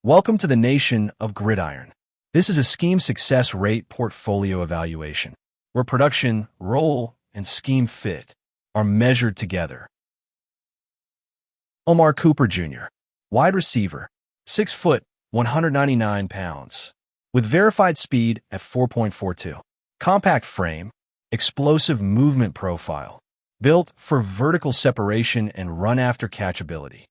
Welcome to the Nation of Gridiron. This is a scheme success rate portfolio evaluation, where production, role, and scheme fit are measured together. Omar Cooper Jr., wide receiver, 6 foot, 199 pounds, with verified speed at 4.42. Compact frame, explosive movement profile, built for vertical separation and run-after catchability.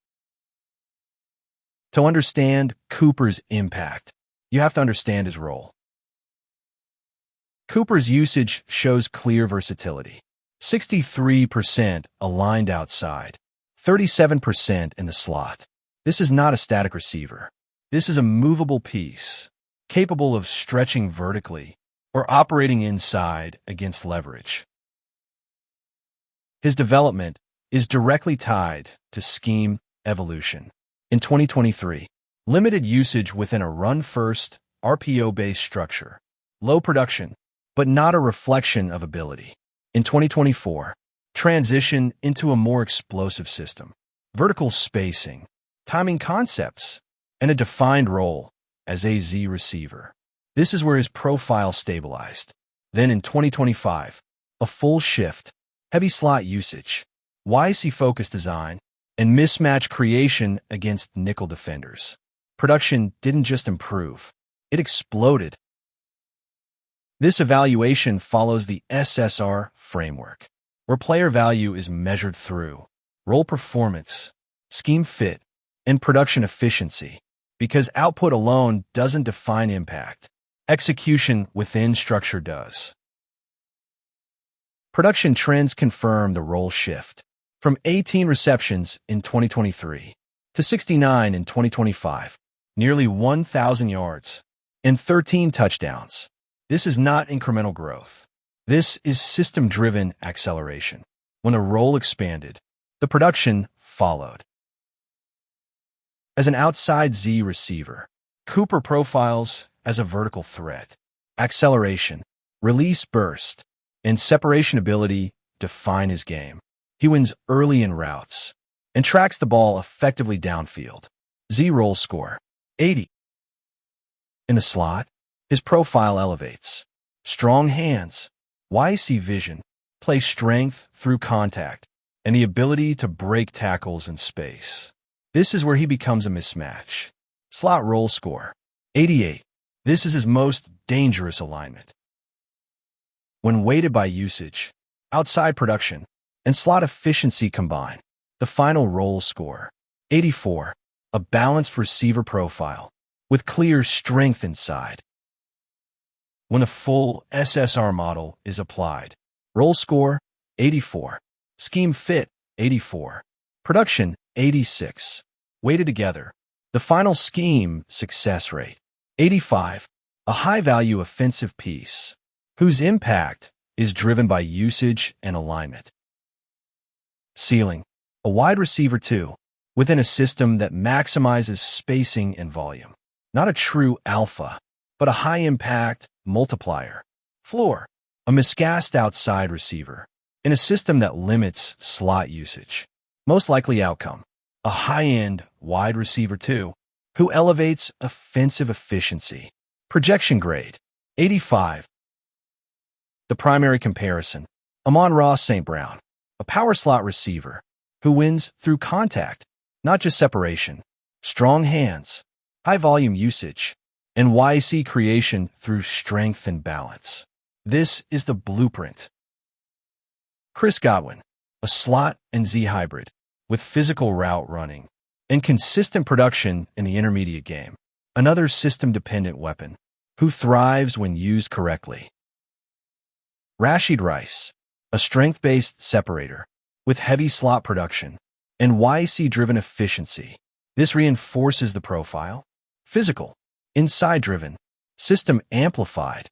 To understand Cooper's impact, you have to understand his role. Cooper's usage shows clear versatility. 63% aligned outside, 37% in the slot. This is not a static receiver. This is a movable piece, capable of stretching vertically or operating inside against leverage. His development is directly tied to scheme evolution. In 2023, limited usage within a run-first, RPO-based structure. Low production, but not a reflection of ability. In 2024, transition into a more explosive system. Vertical spacing, timing concepts, and a defined role as a Z receiver. This is where his profile stabilized. Then in 2025, a full shift, heavy slot usage, YAC-focused design, and mismatch creation against nickel defenders. Production didn't just improve, it exploded. This evaluation follows the SSR framework, where player value is measured through role performance, scheme fit, and production efficiency, because output alone doesn't define impact. Execution within structure does. Production trends confirm the role shift. From 18 receptions in 2023 to 69 in 2025, nearly 1,000 yards and 13 touchdowns. This is not incremental growth. This is system-driven acceleration. When a role expanded, the production followed. As an outside Z receiver, Cooper profiles as a vertical threat. Acceleration, release burst, and separation ability define his game. He wins early in routes and tracks the ball effectively downfield. Z roll score, 80. In the slot, his profile elevates. Strong hands, YAC vision, play strength through contact, and the ability to break tackles in space. This is where he becomes a mismatch. Slot roll score, 88. This is his most dangerous alignment. When weighted by usage, outside production, and slot efficiency combine, the final roll score, 84, a balanced receiver profile with clear strength inside. When a full SSR model is applied, roll score, 84, scheme fit, 84, production, 86, weighted together, the final scheme success rate, 85, a high-value offensive piece whose impact is driven by usage and alignment. Ceiling, a wide receiver 2, within a system that maximizes spacing and volume. Not a true alpha, but a high-impact multiplier. Floor, a miscast outside receiver, in a system that limits slot usage. Most likely outcome, a high-end wide receiver 2, who elevates offensive efficiency. Projection grade, 85. The primary comparison, Amon-Ra St. Brown, a power slot receiver who wins through contact, not just separation, strong hands, high volume usage, and YAC creation through strength and balance. This is the blueprint. Chris Godwin, a slot and Z hybrid with physical route running and consistent production in the intermediate game. Another system-dependent weapon who thrives when used correctly. Rashid Rice, a strength-based separator with heavy slot production and YAC-driven efficiency. This reinforces the profile. Physical, inside-driven, system amplified.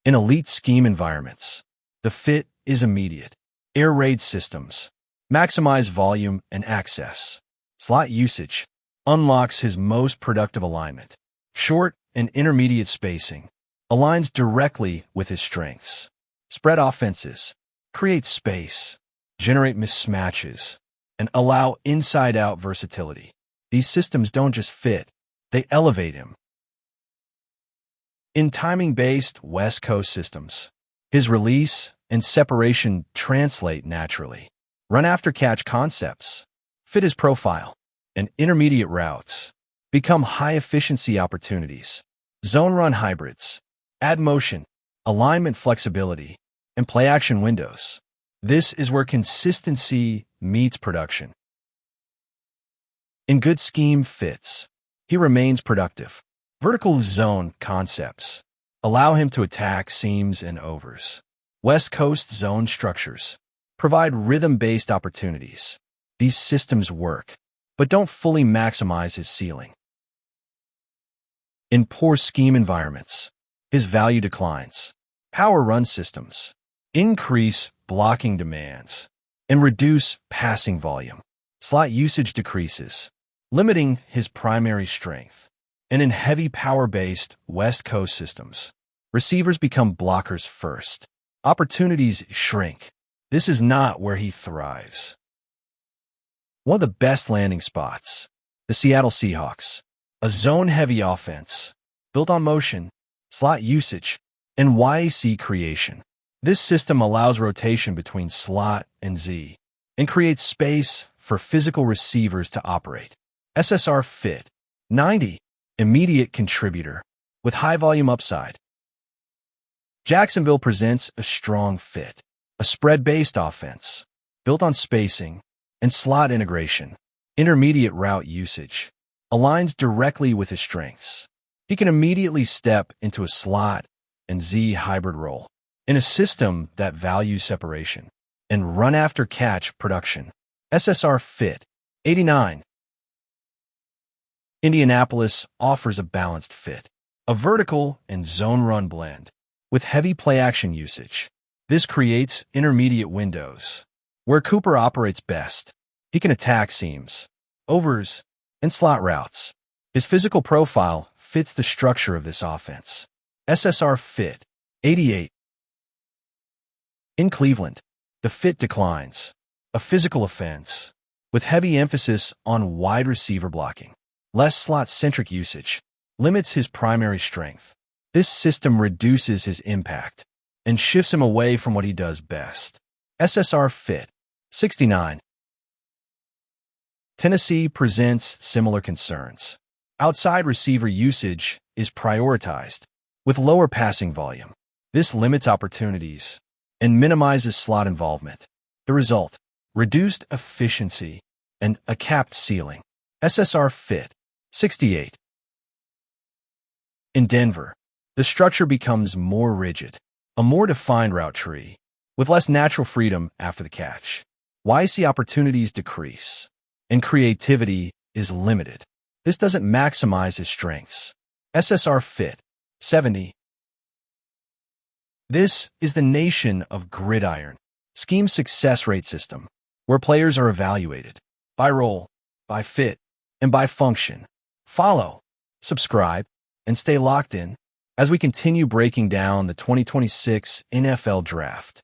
In elite scheme environments, the fit is immediate. Air raid systems maximize volume and access. Slot usage unlocks his most productive alignment. Short and intermediate spacing aligns directly with his strengths. Spread offenses create space, generate mismatches, and allow inside-out versatility. These systems don't just fit, they elevate him. In timing-based West Coast systems, his release and separation translate naturally. Run-after-catch concepts fit his profile, and intermediate routes become high-efficiency opportunities. Zone run hybrids add motion, alignment flexibility, and play-action windows. This is where consistency meets production. In good scheme fits, he remains productive. Vertical zone concepts allow him to attack seams and overs. West Coast zone structures provide rhythm-based opportunities. These systems work, but don't fully maximize his ceiling. In poor scheme environments, his value declines. Power run systems increase blocking demands and reduce passing volume. Slot usage decreases, limiting his primary strength. And in heavy power-based West Coast systems, receivers become blockers first. Opportunities shrink. This is not where he thrives. One of the best landing spots, the Seattle Seahawks, a zone-heavy offense built on motion, slot usage, and YAC creation. This system allows rotation between slot and Z and creates space for physical receivers to operate. SSR fit, 90, immediate contributor with high-volume upside. Jacksonville presents a strong fit, a spread-based offense built on spacing and slot integration. Intermediate route usage aligns directly with his strengths. He can immediately step into a slot and Z hybrid role in a system that values separation and run-after-catch production. SSR fit, 89. Indianapolis offers a balanced fit, a vertical and zone run blend with heavy play-action usage. This creates intermediate windows where Cooper operates best. He can attack seams, overs, and slot routes. His physical profile fits the structure of this offense. SSR fit, 88. In Cleveland, the fit declines, a physical offense with heavy emphasis on wide receiver blocking. Less slot-centric usage limits his primary strength. This system reduces his impact and shifts him away from what he does best. SSR fit, 69. Tennessee presents similar concerns. Outside receiver usage is prioritized with lower passing volume. This limits opportunities and minimizes slot involvement. The result, reduced efficiency and a capped ceiling. SSR fit, 68. In Denver, the structure becomes more rigid, a more defined route tree, with less natural freedom after the catch. YAC opportunities decrease, and creativity is limited. This doesn't maximize his strengths. SSR fit, 70. This is the Nation of Gridiron scheme success rate system, where players are evaluated by role, by fit, and by function. Follow, subscribe, and stay locked in as we continue breaking down the 2026 NFL Draft.